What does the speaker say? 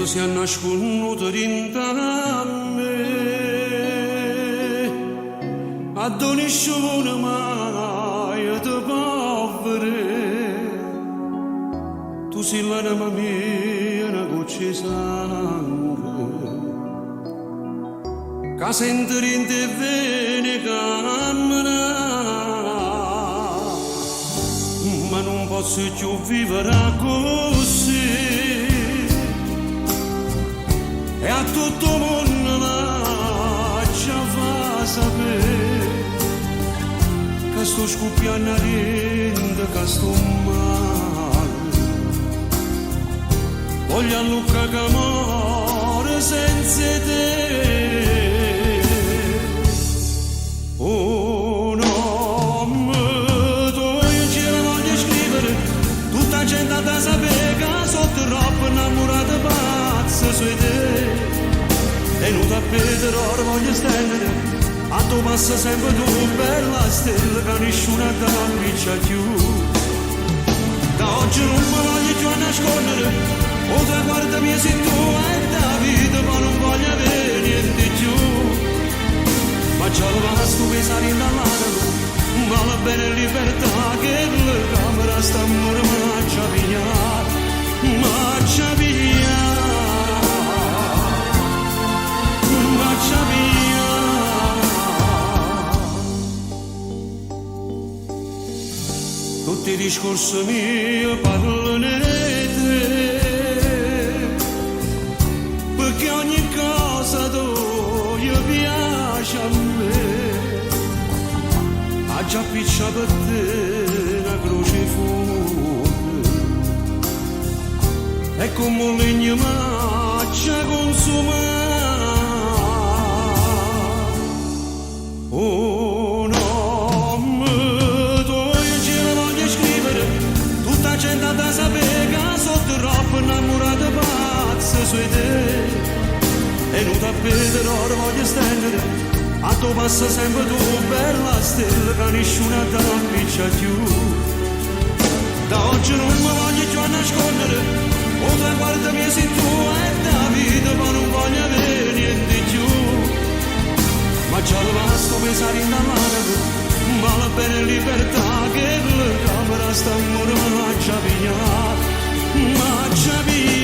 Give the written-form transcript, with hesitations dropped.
questo si è nasconuto dentro a me, a doniscione mai te povere, tu sei l'anima mia, una goccia di sangue, che sente in te vene cammina, ma non posso più vivere così. E a tutto il mondo lascia fa sapere che sto scoppiando a rende, che sto male. Voglio a Luca che muore senza te. Oh no, tu in giro voglio scrivere, tutta la gente da sapere che sono troppo innamorata pazza su te. E non da vedere ora voglio stendere, a tu passa sempre tu bella stella che nessuno ti appiccia più. Da oggi non mi voglio più nascondere, o traguardo mio sei tu e da vita ma non voglio avere niente più. Ma già lo basta pensare in mano, ma la bene libertà che la camera sta mormaccia via, marcia via. Marcia via. Tutti i discorsi miei parlano di te, perché ogni cosa tu io piace a me. Ha già piccia per te una croce fuoco, e come un legno maccia consuma. Oh no, tu in giro voglio scrivere, tutta la gente da sapere che sono troppo innamorata pazza su te. E non da vedere ora voglio stendere, a tu passa sempre tu bella stella che nessuno ti appiccia più. Da oggi non mi voglio più nascondere, o traguardo mio sei tu e da vita ma non voglio avere niente più. Ma già lo basta pensare in mano, ma la bene libertà che la camera sta mormaccia via, marcia via.